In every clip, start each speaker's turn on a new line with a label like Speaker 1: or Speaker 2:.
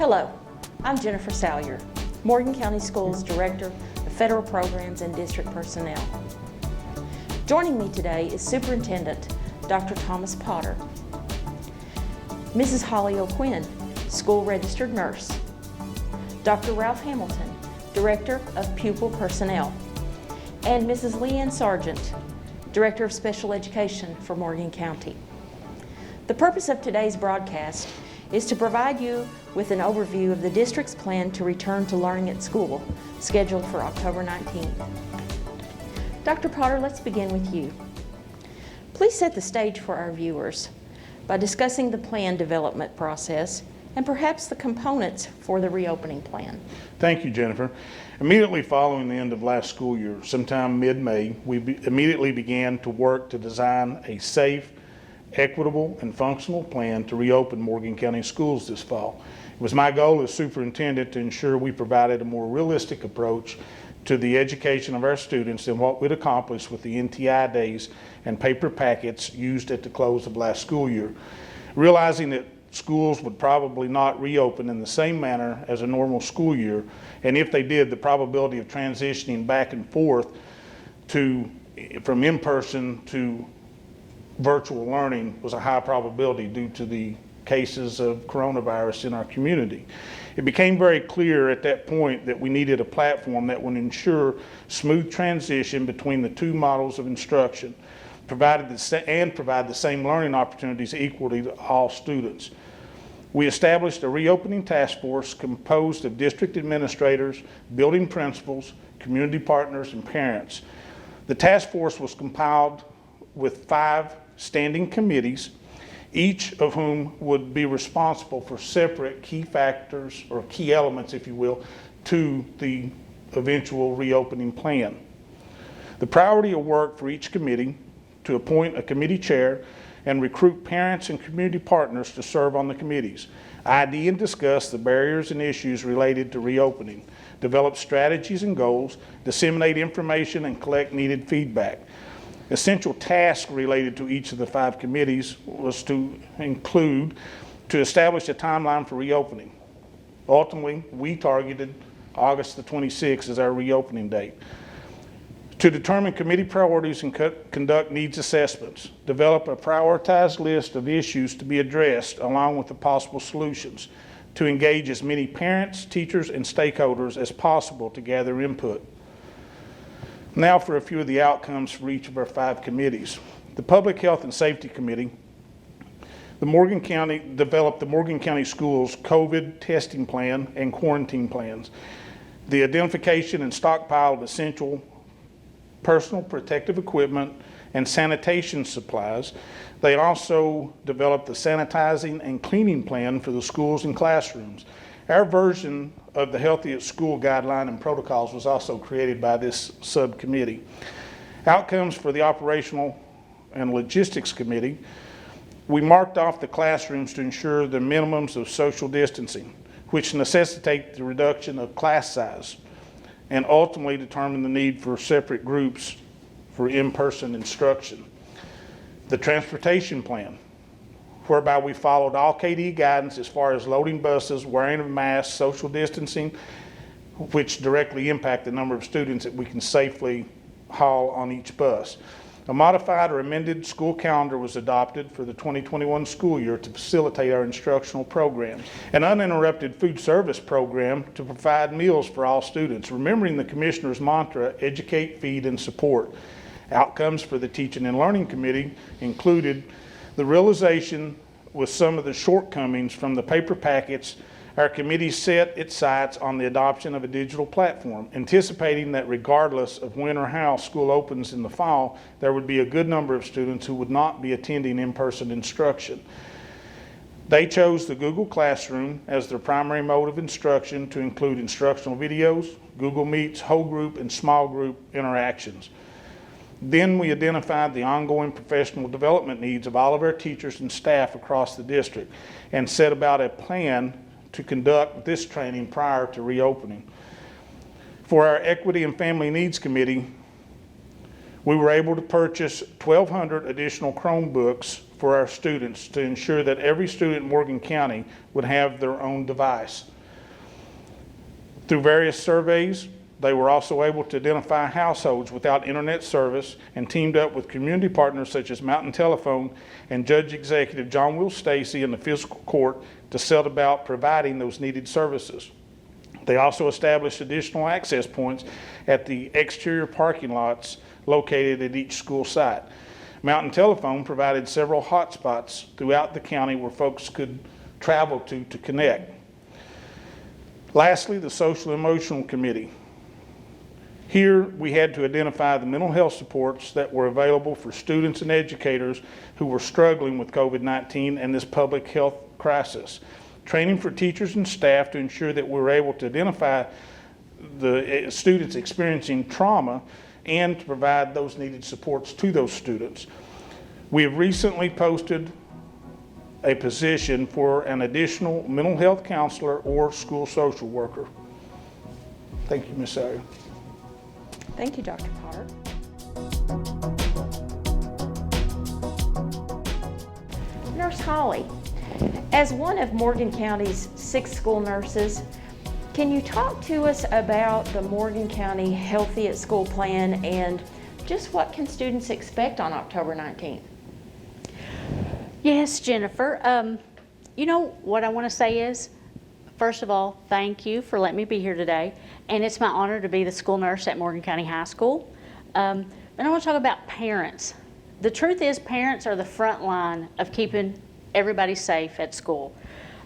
Speaker 1: Hello, I'm Jennifer Salyer, Morgan County Schools Director of Federal Programs and District Personnel. Joining me today is Superintendent Dr. Thomas Potter, Mrs. Holly O'Quinn, School Registered Nurse, Dr. Ralph Hamilton, Director of Pupil Personnel, and Mrs. Leanne Sargent, Director of Special Education for Morgan County. The purpose of today's broadcast is to provide you with an overview of the district's plan to return to learning at school, scheduled for October 19th. Dr. Potter, let's begin with you. Please set the stage for our viewers by discussing the plan development process and perhaps the components for the reopening plan.
Speaker 2: Thank you, Jennifer. Immediately following the end of last school year, sometime mid-May, we immediately began to work to design a safe, equitable, and functional plan to reopen Morgan County schools this fall. It was my goal as superintendent to ensure we provided a more realistic approach to the education of our students than what we'd accomplished with the NTI days and paper packets used at the close of last school year. Realizing that schools would probably not reopen in the same manner as a normal school year, and if they did, the probability of transitioning back and forth from in-person to virtual learning was a high probability due to the cases of coronavirus in our community. It became very clear at that point that we needed a platform that would ensure smooth transition between the two models of instruction, provide the same learning opportunities equally to all students. We established a reopening task force composed of district administrators, building principals, community partners, and parents. The task force was compiled with 5 standing committees, each of whom would be responsible for separate key factors or key elements, if you will, to the eventual reopening plan. The priority of work for each committee to appoint a committee chair and recruit parents and community partners to serve on the committees, ID and discuss the barriers and issues related to reopening, develop strategies and goals, disseminate information, and collect needed feedback. Essential tasks related to each of the 5 committees was to include to establish a timeline for reopening. Ultimately, we targeted August the 26th as our reopening date. To determine committee priorities and conduct needs assessments, develop a prioritized list of issues to be addressed along with the possible solutions, to engage as many parents, teachers, and stakeholders as possible to gather input. Now for a few of the outcomes for each of our 5 committees. The Public Health and Safety Committee, developed the Morgan County Schools COVID testing plan and quarantine plans, the identification and stockpile of essential personal protective equipment and sanitation supplies. They also developed the sanitizing and cleaning plan for the schools and classrooms. Our version of the Healthy at School guideline and protocols was also created by this subcommittee. Outcomes for the Operational and Logistics Committee, we marked off the classrooms to ensure the minimums of social distancing, which necessitate the reduction of class size, and ultimately determine the need for separate groups for in-person instruction. The Transportation Plan, whereby we followed all KD guidance as far as loading buses, wearing of masks, social distancing, which directly impact the number of students that we can safely haul on each bus. A modified or amended school calendar was adopted for the 2021 school year to facilitate our instructional programs. An uninterrupted food service program to provide meals for all students, remembering the Commissioner's mantra, educate, feed, and support. Outcomes for the Teaching and Learning Committee included the realization with some of the shortcomings from the paper packets. Our committee set its sights on the adoption of a digital platform, anticipating that regardless of when or how school opens in the fall, there would be a good number of students who would not be attending in-person instruction. They chose the Google Classroom as their primary mode of instruction to include instructional videos, Google Meets, whole group, and small group interactions. Then we identified the ongoing professional development needs of all of our teachers and staff across the district and set about a plan to conduct this training prior to reopening. For our Equity and Family Needs Committee, we were able to purchase 1,200 additional Chromebooks for our students to ensure that every student in Morgan County would have their own device. Through various surveys, they were also able to identify households without internet service and teamed up with community partners such as Mountain Telephone and Judge Executive John Will Stacy in the fiscal court to set about providing those needed services. They also established additional access points at the exterior parking lots located at each school site. Mountain Telephone provided several hotspots throughout the county where folks could travel to connect. Lastly, the Social Emotional Committee. Here, we had to identify the mental health supports that were available for students and educators who were struggling with COVID-19 and this public health crisis. Training for teachers and staff to ensure that we were able to identify the students experiencing trauma and to provide those needed supports to those students. We have recently posted a position for an additional mental health counselor or school social worker. Thank you, Ms. Salyer.
Speaker 1: Thank you, Dr. Potter. Nurse Holly, as one of Morgan County's 6 school nurses, can you talk to us about the Morgan County Healthy at School plan and just what can students expect on October 19th?
Speaker 3: Yes, Jennifer. You know what I want to say is, first of all, thank you for letting me be here today. And it's my honor to be the school nurse at Morgan County High School. But I want to talk about parents. The truth is, parents are the front line of keeping everybody safe at school.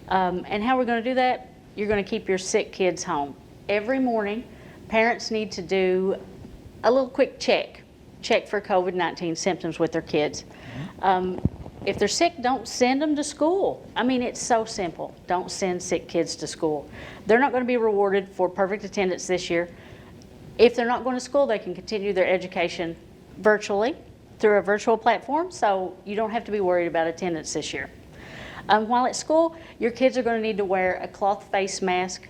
Speaker 3: And how we're going to do that? You're going to keep your sick kids home. Every morning, parents need to do a little quick check for COVID-19 symptoms with their kids. If they're sick, don't send them to school. I mean, it's so simple. Don't send sick kids to school. They're not going to be rewarded for perfect attendance this year. If they're not going to school, they can continue their education virtually through a virtual platform, so you don't have to be worried about attendance this year. While at school, your kids are going to need to wear a cloth face mask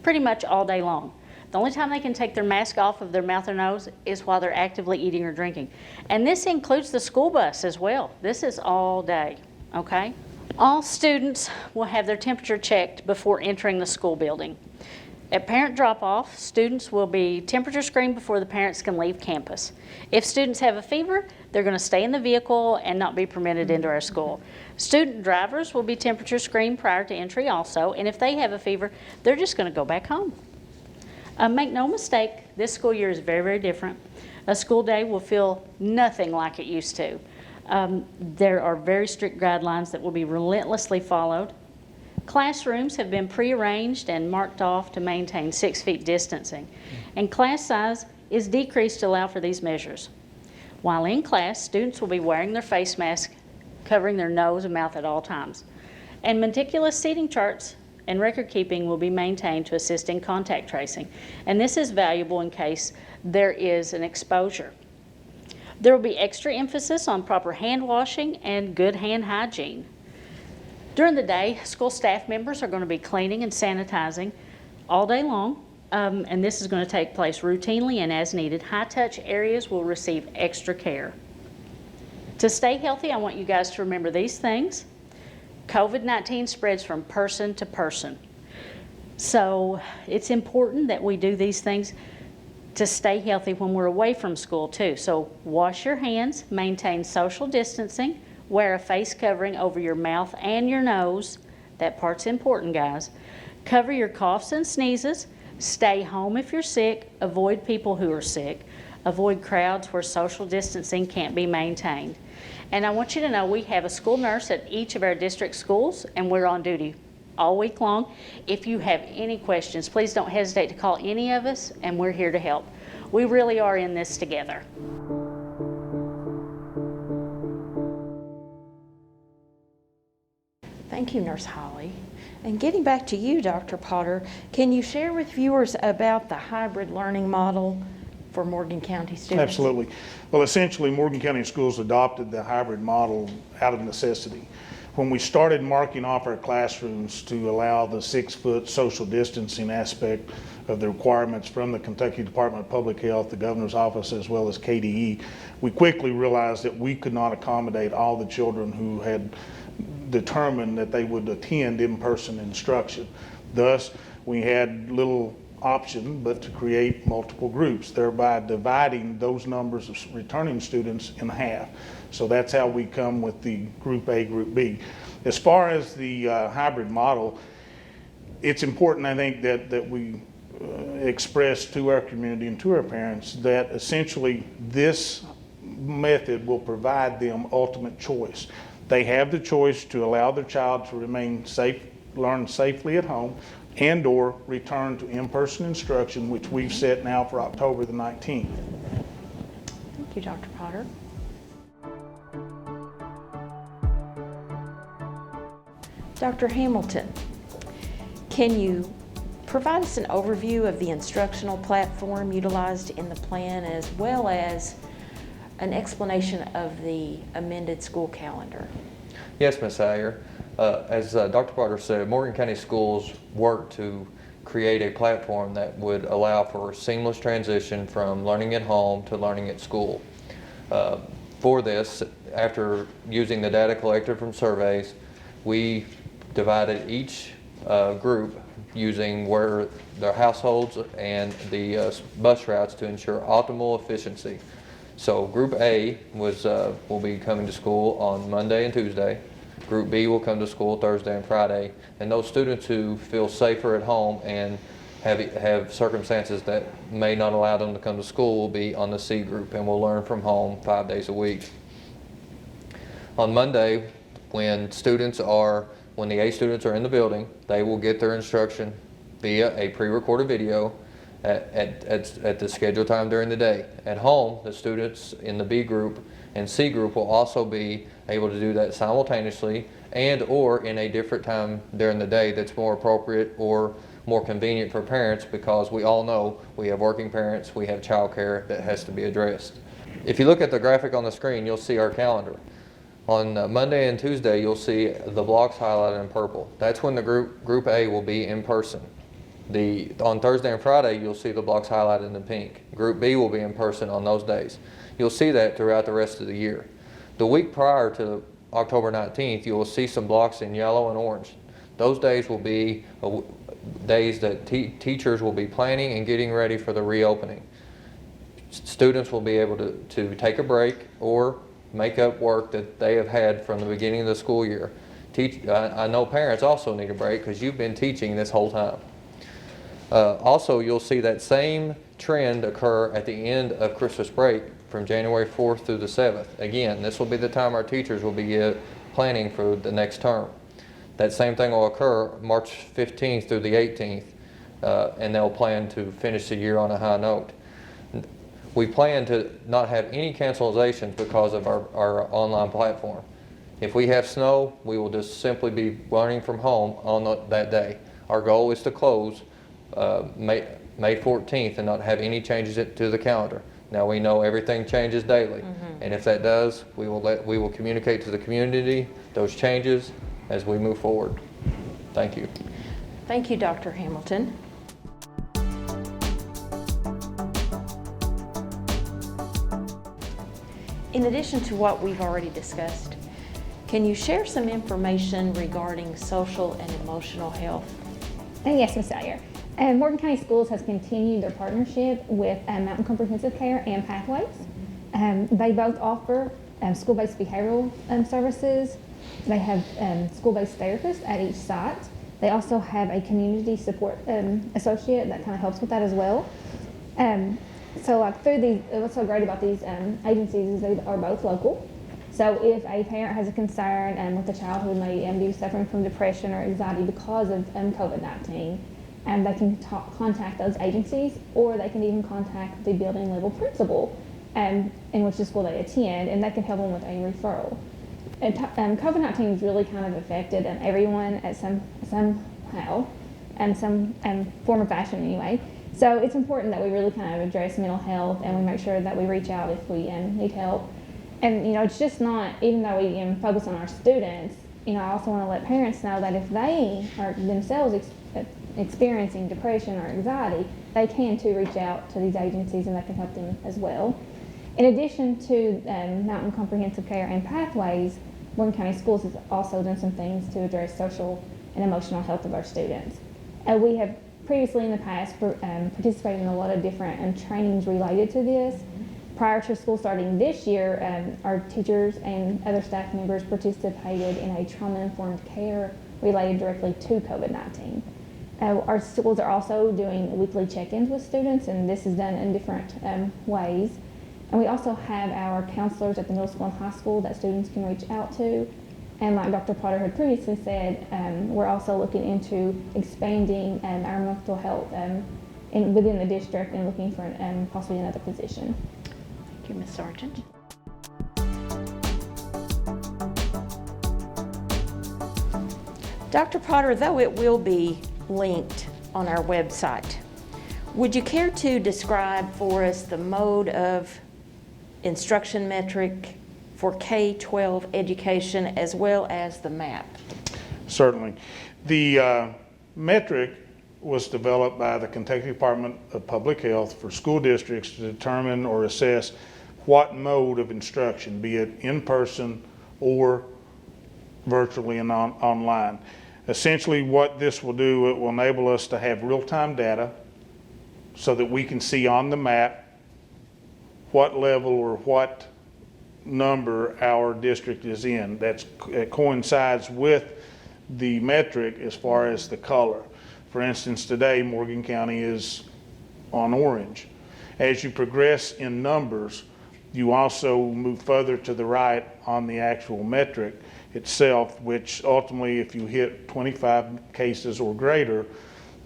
Speaker 3: pretty much all day long. The only time they can take their mask off of their mouth or nose is while they're actively eating or drinking. And this includes the school bus as well. This is all day, okay? All students will have their temperature checked before entering the school building. At parent drop-off, students will be temperature screened before the parents can leave campus. If students have a fever, they're going to stay in the vehicle and not be permitted into our school. Student drivers will be temperature screened prior to entry also, and if they have a fever, they're just going to go back home. Make no mistake, this school year is very, very different. A school day will feel nothing like it used to. There are very strict guidelines that will be relentlessly followed. Classrooms have been prearranged and marked off to maintain 6 feet distancing, and class size is decreased to allow for these measures. While in class, students will be wearing their face mask, covering their nose and mouth at all times. And meticulous seating charts and record keeping will be maintained to assist in contact tracing. And this is valuable in case there is an exposure. There will be extra emphasis on proper hand washing and good hand hygiene. During the day, school staff members are going to be cleaning and sanitizing all day long, and this is going to take place routinely and as needed. High-touch areas will receive extra care. To stay healthy, I want you guys to remember these things. COVID-19 spreads from person to person. So it's important that we do these things to stay healthy when we're away from school too. So wash your hands, maintain social distancing, wear a face covering over your mouth and your nose. That part's important, guys. Cover your coughs and sneezes. Stay home if you're sick. Avoid people who are sick. Avoid crowds where social distancing can't be maintained. And I want you to know we have a school nurse at each of our district schools, and we're on duty all week long. If you have any questions, please don't hesitate to call any of us, and we're here to help. We really are in this together.
Speaker 1: Thank you, Nurse Holly. And getting back to you, Dr. Potter, can you share with viewers about the hybrid learning model for Morgan County students?
Speaker 2: Absolutely. Well, essentially, Morgan County Schools adopted the hybrid model out of necessity. When we started marking off our classrooms to allow the 6-foot social distancing aspect of the requirements from the Kentucky Department of Public Health, the Governor's Office, as well as KDE, we quickly realized that we could not accommodate all the children who had determined that they would attend in-person instruction. Thus, we had little option but to create multiple groups, thereby dividing those numbers of returning students in half. So that's how we come with the Group A, Group B. As far as the hybrid model, it's important, I think, that we express to our community and to our parents that essentially this method will provide them ultimate choice. They have the choice to allow their child to remain safe, learn safely at home, and or return to in-person instruction, which we've set now for October the 19th.
Speaker 1: Thank you, Dr. Potter. Dr. Hamilton, can you provide us an overview of the instructional platform utilized in the plan, as well as an explanation of the amended school calendar?
Speaker 4: Yes, Ms. Ayer. As Dr. Potter said, Morgan County Schools worked to create a platform that would allow for seamless transition from learning at home to learning at school. For this, after using the data collected from surveys, we divided each group using where their households and the bus routes to ensure optimal efficiency. So Group A will be coming to school on Monday and Tuesday. Group B will come to school Thursday and Friday. And those students who feel safer at home and have circumstances that may not allow them to come to school will be on the C group and will learn from home 5 days a week. On Monday, when the A students are in the building, they will get their instruction via a pre-recorded video at the scheduled time during the day. At home, the students in the B group and C group will also be able to do that simultaneously and or in a different time during the day that's more appropriate or more convenient for parents, because we all know we have working parents, we have childcare that has to be addressed. If you look at the graphic on the screen, you'll see our calendar. On Monday and Tuesday, you'll see the blocks highlighted in purple. That's when the Group A will be in person. On Thursday and Friday, you'll see the blocks highlighted in pink. Group B will be in person on those days. You'll see that throughout the rest of the year. The week prior to October 19th, you will see some blocks in yellow and orange. Those days will be days that teachers will be planning and getting ready for the reopening. Students will be able to take a break or make up work that they have had from the beginning of the school year. I know parents also need a break because you've been teaching this whole time. Also, you'll see that same trend occur at the end of Christmas break from January 4th through the 7th. Again, this will be the time our teachers will be planning for the next term. That same thing will occur March 15th through the 18th, and they'll plan to finish the year on a high note. We plan to not have any cancellations because of our online platform. If we have snow, we will just simply be learning from home on that day. Our goal is to close May 14th and not have any changes to the calendar. Now we know everything changes daily, and if that does, we will communicate to the community those changes as we move forward. Thank you.
Speaker 1: Thank you, Dr. Hamilton. In addition to what we've already discussed, can you share some information regarding social and emotional health?
Speaker 5: Yes, Ms. Salyer. Morgan County Schools has continued their partnership with Mountain Comprehensive Care and Pathways. They both offer school-based behavioral services. They have school-based therapists at each site. They also have a community support associate that kind of helps with that as well. So like through these, what's so great about these agencies is they are both local. So if a parent has a concern with a child who may be suffering from depression or anxiety because of COVID-19, they can contact those agencies, or they can even contact the building level principal in which the school they attend, and they can help them with a referral. And COVID-19 has really kind of affected everyone at somehow, and some form or fashion anyway. So it's important that we really kind of address mental health, and we make sure that we reach out if we need help. And it's just not, even though we focus on our students, I also want to let parents know that if they are themselves experiencing depression or anxiety, they can too reach out to these agencies, and they can help them as well. In addition to Mountain Comprehensive Care and Pathways, Morgan County Schools has also done some things to address social and emotional health of our students. We have previously in the past participated in a lot of different trainings related to this. Prior to school starting this year, our teachers and other staff members participated in a trauma-informed care related directly to COVID-19. Our schools are also doing weekly check-ins with students, and this is done in different ways. And we also have our counselors at the middle school and high school that students can reach out to. And like Dr. Potter had previously said, we're also looking into expanding our mental health within the district and looking for possibly another position.
Speaker 3: Thank you, Ms. Sargent.
Speaker 1: Dr. Potter, though it will be linked on our website, would you care to describe for us the mode of instruction metric for K-12 education as well as the map?
Speaker 2: Certainly. The metric was developed by the Kentucky Department of Public Health for school districts to determine or assess what mode of instruction, be it in person or virtually and online. Essentially what this will do, it will enable us to have real-time data so that we can see on the map what level or what number our district is in. It coincides with the metric as far as the color. For instance, today Morgan County is on orange. As you progress in numbers, you also move further to the right on the actual metric itself, which ultimately, if you hit 25 cases or greater,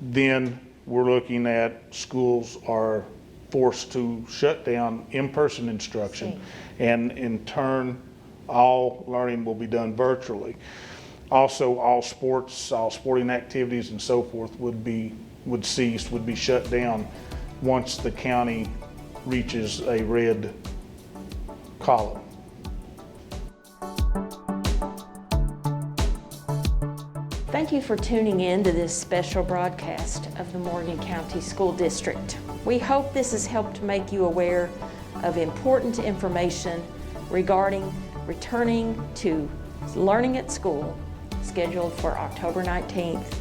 Speaker 2: then we're looking at schools are forced to shut down in-person instruction, and in turn, all learning will be done virtually. Also, all sports, all sporting activities and so forth would be shut down once the county reaches a red column.
Speaker 1: Thank you for tuning in to this special broadcast of the Morgan County School District. We hope this has helped make you aware of important information regarding returning to learning at school, scheduled for October 19th.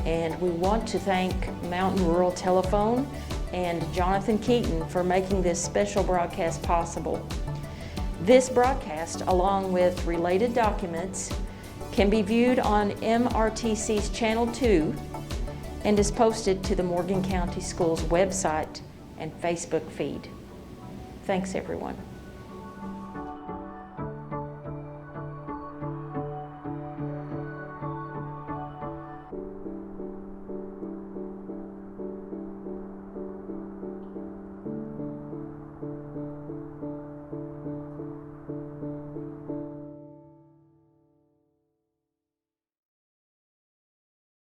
Speaker 1: And we want to thank Mountain Rural Telephone and Jonathan Keaton for making this special broadcast possible. This broadcast, along with related documents, can be viewed on MRTC's Channel 2 and is posted to the Morgan County Schools website and Facebook feed. Thanks, everyone.